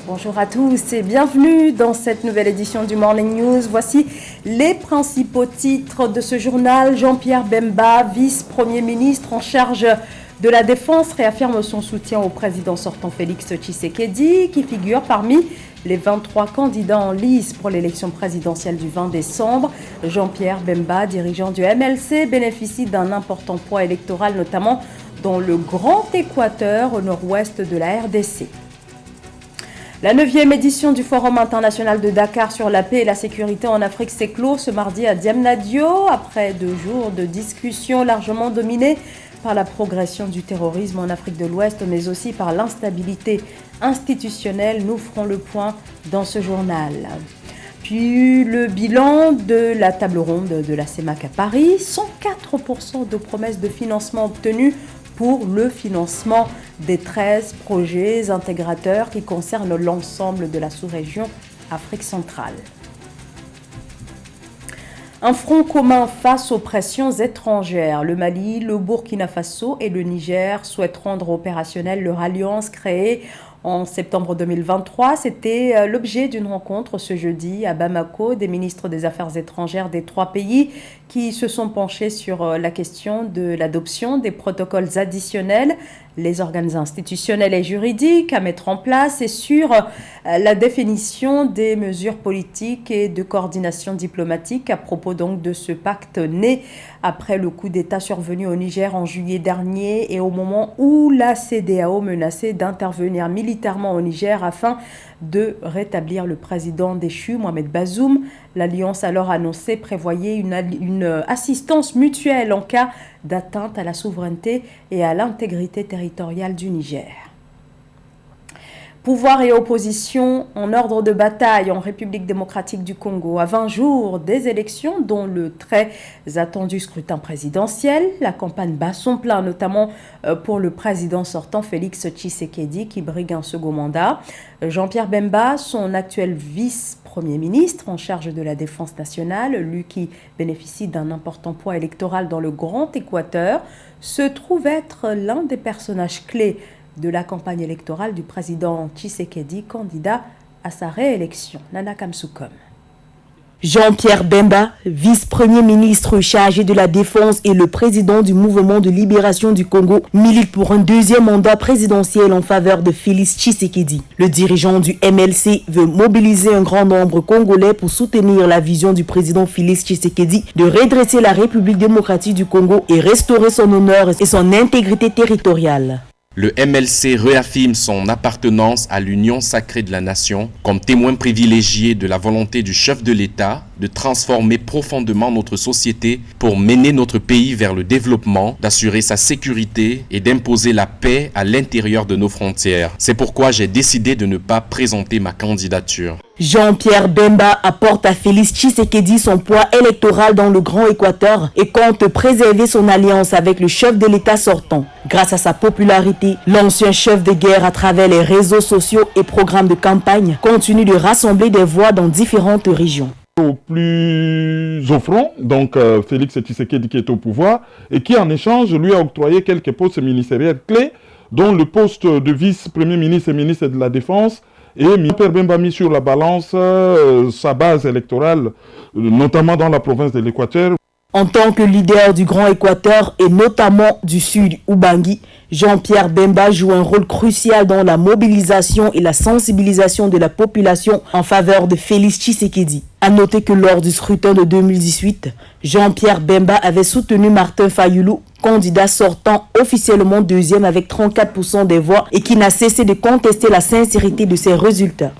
Bonjour à tous et bienvenue dans cette nouvelle édition du Morning News. Voici les principaux titres de ce journal. Jean-Pierre Bemba, vice-premier ministre en charge de la Défense, réaffirme son soutien au président sortant Félix Tshisekedi, qui figure parmi les 23 candidats en lice pour l'élection présidentielle du 20 décembre. Jean-Pierre Bemba, dirigeant du MLC, bénéficie d'un important poids électoral, notamment dans le Grand Équateur, au nord-ouest de la RDC. La 9e édition du Forum international de Dakar sur la paix et la sécurité en Afrique s'est close ce mardi à Diamniadio, après 2 jours de discussions largement dominées par la progression du terrorisme en Afrique de l'Ouest, mais aussi par l'instabilité institutionnelle. Nous ferons le point dans ce journal. Puis le bilan de la table ronde de la CEMAC à Paris, 104% de promesses de financement obtenues pour le financement des 13 projets intégrateurs qui concernent l'ensemble de la sous-région Afrique centrale. Un front commun face aux pressions étrangères. Le Mali, le Burkina Faso et le Niger souhaitent rendre opérationnelle leur alliance créée en septembre 2023. C'était l'objet d'une rencontre ce jeudi à Bamako des ministres des Affaires étrangères des 3 pays qui se sont penchés sur la question de l'adoption des protocoles additionnels, les organes institutionnels et juridiques à mettre en place et sur la définition des mesures politiques et de coordination diplomatique à propos donc de ce pacte né après le coup d'État survenu au Niger en juillet dernier et au moment où la CEDEAO menaçait d'intervenir militairement au Niger afin de rétablir le président déchu, Mohamed Bazoum. L'alliance alors annoncée prévoyait une assistance mutuelle en cas d'atteinte à la souveraineté et à l'intégrité territoriale du Niger. Pouvoir et opposition en ordre de bataille en République démocratique du Congo. À 20 jours des élections, dont le très attendu scrutin présidentiel, la campagne bat son plein, notamment pour le président sortant Félix Tshisekedi, qui brigue un second mandat. Jean-Pierre Bemba, son actuel vice-premier ministre en charge de la Défense nationale, lui qui bénéficie d'un important poids électoral dans le Grand Équateur, se trouve être l'un des personnages clés de la campagne électorale du président Tshisekedi, candidat à sa réélection. Nana Kamsukom. Jean-Pierre Bemba, vice-premier ministre chargé de la Défense et le président du Mouvement de libération du Congo, milite pour un 2e mandat présidentiel en faveur de Félix Tshisekedi. Le dirigeant du MLC veut mobiliser un grand nombre congolais pour soutenir la vision du président Félix Tshisekedi de redresser la République démocratique du Congo et restaurer son honneur et son intégrité territoriale. Le MLC réaffirme son appartenance à l'union sacrée de la nation comme témoin privilégié de la volonté du chef de l'État de transformer profondément notre société pour mener notre pays vers le développement, d'assurer sa sécurité et d'imposer la paix à l'intérieur de nos frontières. C'est pourquoi j'ai décidé de ne pas présenter ma candidature. Jean-Pierre Bemba apporte à Félix Tshisekedi son poids électoral dans le Grand Équateur et compte préserver son alliance avec le chef de l'État sortant. Grâce à sa popularité, l'ancien chef de guerre à travers les réseaux sociaux et programmes de campagne continue de rassembler des voix dans différentes régions. Au plus au front, donc Félix Tshisekedi qui est au pouvoir et qui en échange lui a octroyé quelques postes ministériels clés, dont le poste de vice-premier ministre et ministre de la Défense. Et Jean-Pierre Bemba a mis sur la balance sa base électorale, notamment dans la province de l'Équateur. En tant que leader du Grand Équateur et notamment du Sud Ubangi, Jean-Pierre Bemba joue un rôle crucial dans la mobilisation et la sensibilisation de la population en faveur de Félix Tshisekedi. A noter que lors du scrutin de 2018, Jean-Pierre Bemba avait soutenu Martin Fayoulou, candidat sortant officiellement 2e avec 34% des voix et qui n'a cessé de contester la sincérité de ses résultats.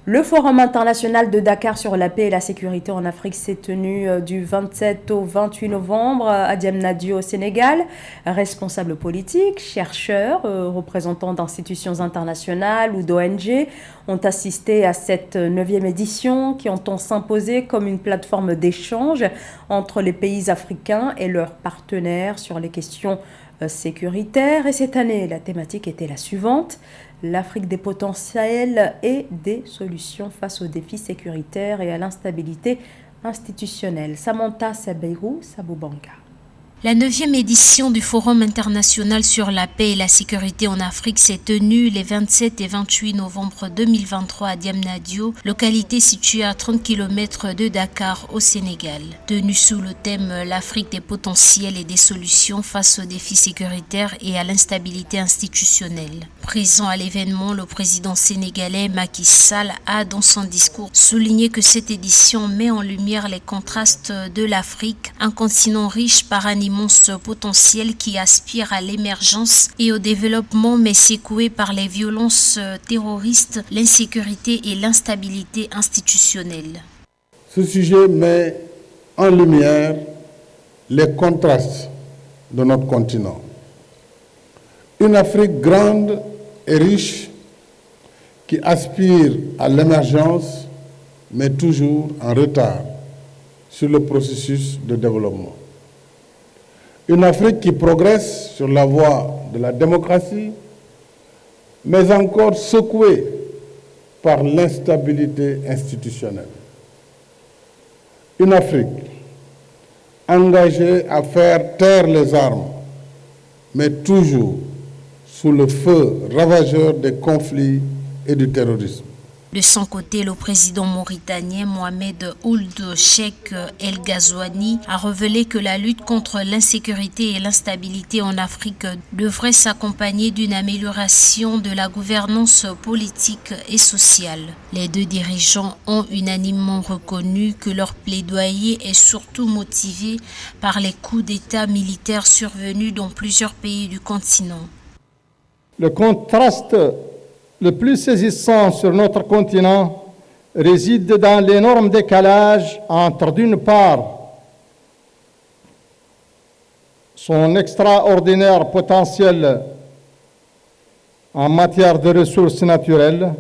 Le Forum international de Dakar sur la paix et la sécurité en Afrique s'est tenu du 27 au 28 novembre à Diamniadio au Sénégal. Responsables politiques, chercheurs, représentants d'institutions internationales ou d'ONG ont assisté à cette 9e édition qui entend s'imposer comme une plateforme d'échange entre les pays africains et leurs partenaires sur les questions sécuritaires. Et cette année, la thématique était la suivante: l'Afrique des potentiels et des solutions face aux défis sécuritaires et à l'instabilité institutionnelle. Samantha Sabeirou, Saboubanka. La 9e édition du Forum international sur la paix et la sécurité en Afrique s'est tenue les 27 et 28 novembre 2023 à Diamniadio, localité située à 30 km de Dakar au Sénégal. Tenue sous le thème « L'Afrique des potentiels et des solutions face aux défis sécuritaires et à l'instabilité institutionnelle ». Présent à l'événement, le président sénégalais Macky Sall a dans son discours souligné que cette édition met en lumière les contrastes de l'Afrique, un continent riche par un immense potentiel qui aspire à l'émergence et au développement mais secoué par les violences terroristes, l'insécurité et l'instabilité institutionnelle. Ce sujet met en lumière les contrastes de notre continent. Une Afrique grande et riche qui aspire à l'émergence mais toujours en retard sur le processus de développement. Une Afrique qui progresse sur la voie de la démocratie, mais encore secouée par l'instabilité institutionnelle. Une Afrique engagée à faire taire les armes, mais toujours sous le feu ravageur des conflits et du terrorisme. De son côté, le président mauritanien Mohamed Ould Cheikh El Ghazouani a révélé que la lutte contre l'insécurité et l'instabilité en Afrique devrait s'accompagner d'une amélioration de la gouvernance politique et sociale. Les deux dirigeants ont unanimement reconnu que leur plaidoyer est surtout motivé par les coups d'État militaires survenus dans plusieurs pays du continent. Le contraste le plus saisissant sur notre continent réside dans l'énorme décalage entre, d'une part, son extraordinaire potentiel en matière de ressources naturelles,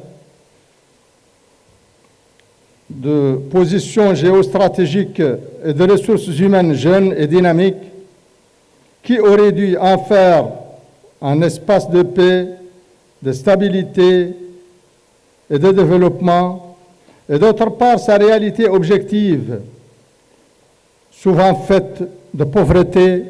de position géostratégique et de ressources humaines jeunes et dynamiques, qui aurait dû en faire un espace de paix, de stabilité et de développement, et d'autre part sa réalité objective, souvent faite de pauvreté,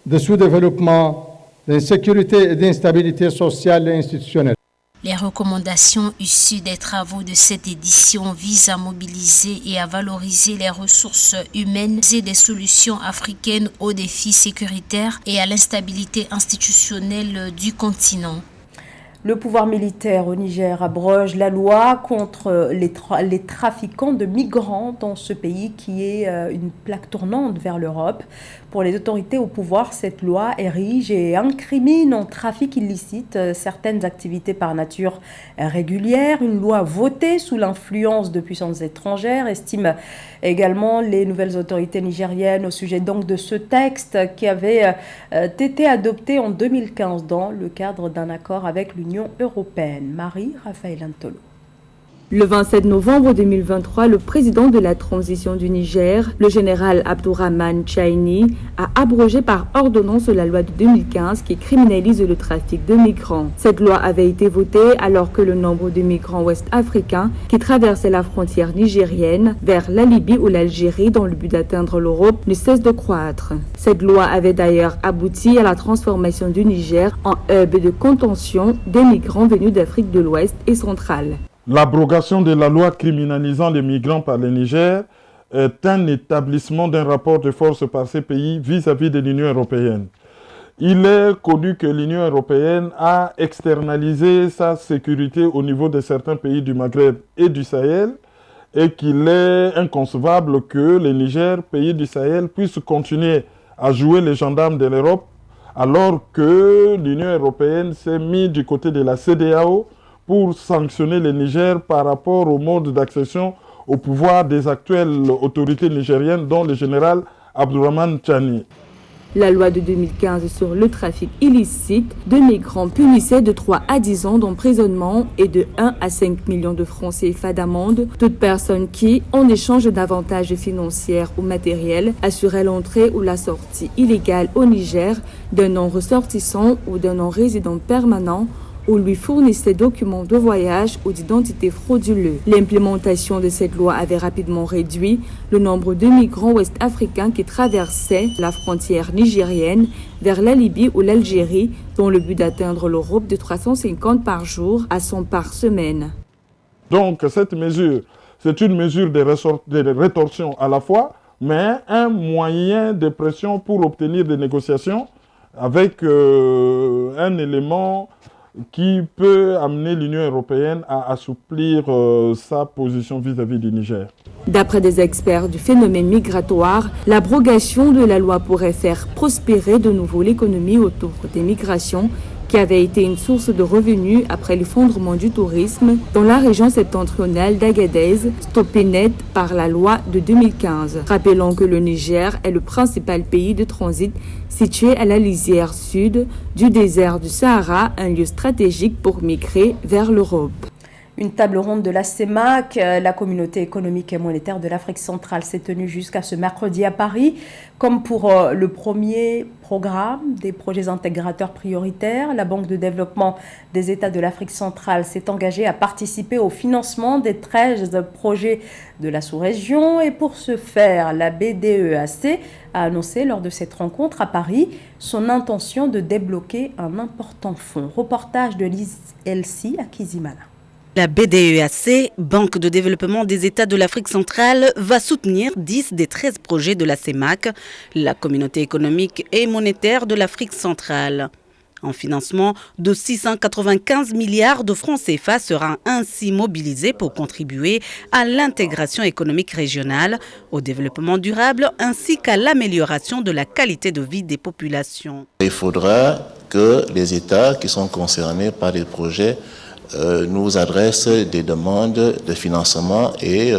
de sous-développement, d'insécurité et d'instabilité sociale et institutionnelle. Les recommandations issues des travaux de cette édition visent à mobiliser et à valoriser les ressources humaines et des solutions africaines aux défis sécuritaires et à l'instabilité institutionnelle du continent. Le pouvoir militaire au Niger abroge la loi contre les trafiquants de migrants dans ce pays qui est une plaque tournante vers l'Europe. Pour les autorités au pouvoir, cette loi érige et incrimine en trafic illicite certaines activités par nature régulière. Une loi votée sous l'influence de puissances étrangères, estiment également les nouvelles autorités nigériennes au sujet donc de ce texte qui avait été adopté en 2015 dans le cadre d'un accord avec l'Union européenne. Marie-Raphaël Antolo. Le 27 novembre 2023, le président de la transition du Niger, le général Abdourahmane Tchaïni, a abrogé par ordonnance la loi de 2015 qui criminalise le trafic de migrants. Cette loi avait été votée alors que le nombre de migrants ouest-africains qui traversaient la frontière nigérienne vers la Libye ou l'Algérie dans le but d'atteindre l'Europe ne cesse de croître. Cette loi avait d'ailleurs abouti à la transformation du Niger en hub de contention des migrants venus d'Afrique de l'Ouest et centrale. L'abrogation de la loi criminalisant les migrants par le Niger est un établissement d'un rapport de force par ces pays vis-à-vis de l'Union européenne. Il est connu que l'Union européenne a externalisé sa sécurité au niveau de certains pays du Maghreb et du Sahel et qu'il est inconcevable que le Niger, pays du Sahel, puisse continuer à jouer les gendarmes de l'Europe alors que l'Union européenne s'est mise du côté de la CEDEAO pour sanctionner le Niger par rapport au mode d'accession au pouvoir des actuelles autorités nigériennes, dont le général Abdourahmane Tchaïni. La loi de 2015 sur le trafic illicite de migrants punissait de 3 à 10 ans d'emprisonnement et de 1 à 5 millions de francs CFA d'amende toute personne qui, en échange d'avantages financiers ou matériels, assurait l'entrée ou la sortie illégale au Niger d'un non-ressortissant ou d'un non-résident permanent ou lui fournissait des documents de voyage ou d'identité frauduleux. L'implémentation de cette loi avait rapidement réduit le nombre de migrants ouest-africains qui traversaient la frontière nigérienne vers la Libye ou l'Algérie dans le but d'atteindre l'Europe de 350 par jour à 100 par semaine. Donc cette mesure, c'est une mesure de rétorsion à la fois, mais un moyen de pression pour obtenir des négociations avec un élément qui peut amener l'Union européenne à assouplir sa position vis-à-vis du Niger. D'après des experts du phénomène migratoire, l'abrogation de la loi pourrait faire prospérer de nouveau l'économie autour des migrations qui avait été une source de revenus après l'effondrement du tourisme dans la région septentrionale d'Agadez, stoppée net par la loi de 2015. Rappelons que le Niger est le principal pays de transit situé à la lisière sud du désert du Sahara, un lieu stratégique pour migrer vers l'Europe. Une table ronde de la CEMAC, la communauté économique et monétaire de l'Afrique centrale, s'est tenue jusqu'à ce mercredi à Paris. Comme pour le premier programme des projets intégrateurs prioritaires, la Banque de développement des États de l'Afrique centrale s'est engagée à participer au financement des 13 projets de la sous-région. Et pour ce faire, la BDEAC a annoncé lors de cette rencontre à Paris son intention de débloquer un important fonds. Reportage de Lise Elsie à Kizimana. La BDEAC, Banque de développement des États de l'Afrique centrale, va soutenir 10 des 13 projets de la CEMAC, la communauté économique et monétaire de l'Afrique centrale. Un financement de 695 milliards de francs CFA sera ainsi mobilisé pour contribuer à l'intégration économique régionale, au développement durable ainsi qu'à l'amélioration de la qualité de vie des populations. Il faudra que les États qui sont concernés par les projets nous adressent des demandes de financement et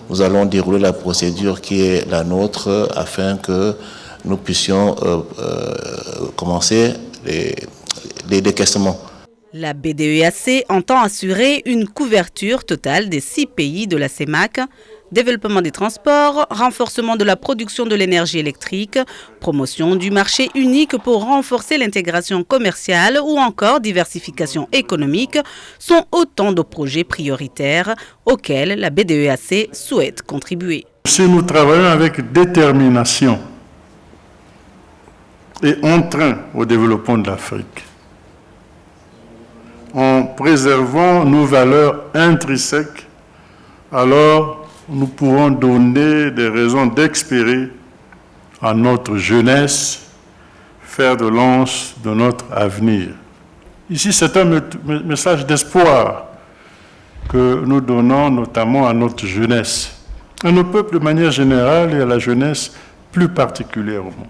nous allons dérouler la procédure qui est la nôtre afin que nous puissions commencer les décaissements. La BDEAC entend assurer une couverture totale des 6 pays de la CEMAC, développement des transports, renforcement de la production de l'énergie électrique, promotion du marché unique pour renforcer l'intégration commerciale ou encore diversification économique sont autant de projets prioritaires auxquels la BDEAC souhaite contribuer. Si nous travaillons avec détermination et entrain au développement de l'Afrique, en préservant nos valeurs intrinsèques, alors nous pourrons donner des raisons d'espérer à notre jeunesse, faire de lance de notre avenir. Ici, c'est un message d'espoir que nous donnons notamment à notre jeunesse, à nos peuples de manière générale et à la jeunesse plus particulièrement.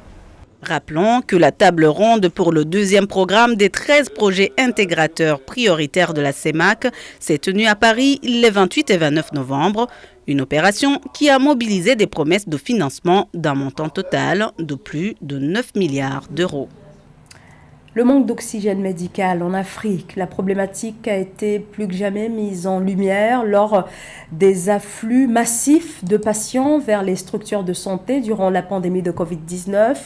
Rappelons que la table ronde pour le deuxième programme des 13 projets intégrateurs prioritaires de la CEMAC s'est tenue à Paris les 28 et 29 novembre. Une opération qui a mobilisé des promesses de financement d'un montant total de plus de 9 milliards d'euros. Le manque d'oxygène médical en Afrique, la problématique a été plus que jamais mise en lumière lors des afflux massifs de patients vers les structures de santé durant la pandémie de Covid-19.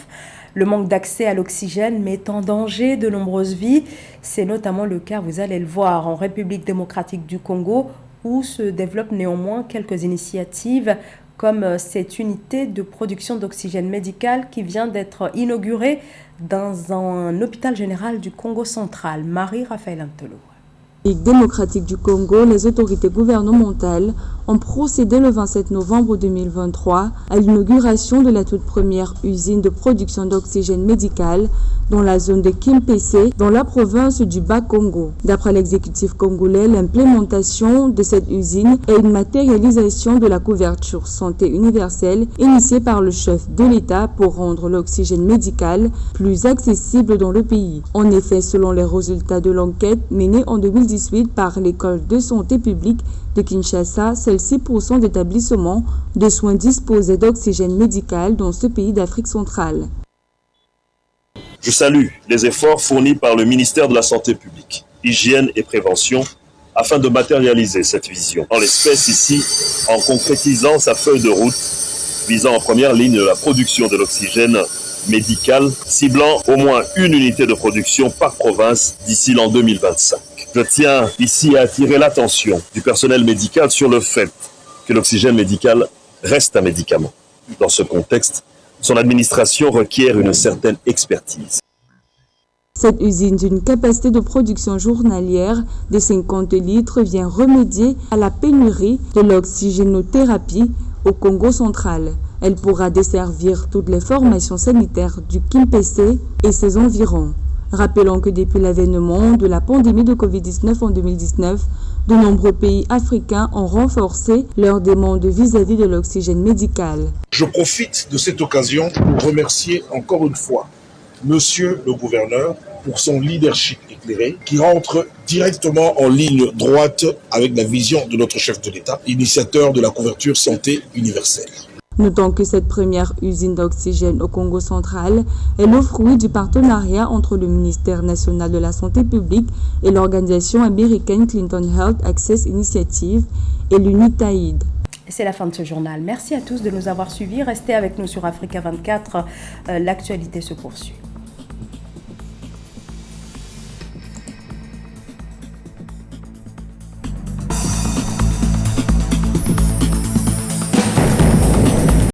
Le manque d'accès à l'oxygène met en danger de nombreuses vies. C'est notamment le cas, vous allez le voir, en République démocratique du Congo, où se développent néanmoins quelques initiatives comme cette unité de production d'oxygène médical qui vient d'être inaugurée dans un hôpital général du Congo central. Marie-Raphaël Antelo. République démocratique du Congo, les autorités gouvernementales ont procédé le 27 novembre 2023 à l'inauguration de la toute première usine de production d'oxygène médical dans la zone de Kimpese, dans la province du Bas-Congo. D'après l'exécutif congolais, l'implémentation de cette usine est une matérialisation de la couverture santé universelle initiée par le chef de l'État pour rendre l'oxygène médical plus accessible dans le pays. En effet, selon les résultats de l'enquête menée en 2018 par l'école de santé publique de Kinshasa, seuls 6% d'établissements de soins disposaient d'oxygène médical dans ce pays d'Afrique centrale. Je salue les efforts fournis par le ministère de la Santé publique, Hygiène et Prévention afin de matérialiser cette vision. En l'espèce ici, en concrétisant sa feuille de route visant en première ligne la production de l'oxygène médical, ciblant au moins une unité de production par province d'ici l'an 2025. Je tiens ici à attirer l'attention du personnel médical sur le fait que l'oxygène médical reste un médicament. Dans ce contexte, son administration requiert une certaine expertise. Cette usine d'une capacité de production journalière de 50 litres vient remédier à la pénurie de l'oxygénothérapie au Congo central. Elle pourra desservir toutes les formations sanitaires du Kimpese et ses environs. Rappelons que depuis l'avènement de la pandémie de Covid-19 en 2019, de nombreux pays africains ont renforcé leurs demandes vis-à-vis de l'oxygène médical. Je profite de cette occasion pour remercier encore une fois Monsieur le gouverneur pour son leadership éclairé qui rentre directement en ligne droite avec la vision de notre chef de l'État, initiateur de la couverture santé universelle. Notons que cette première usine d'oxygène au Congo central est le fruit du partenariat entre le ministère national de la Santé publique et l'organisation américaine Clinton Health Access Initiative et l'UNITAID. C'est la fin de ce journal. Merci à tous de nous avoir suivis. Restez avec nous sur Africa 24. L'actualité se poursuit.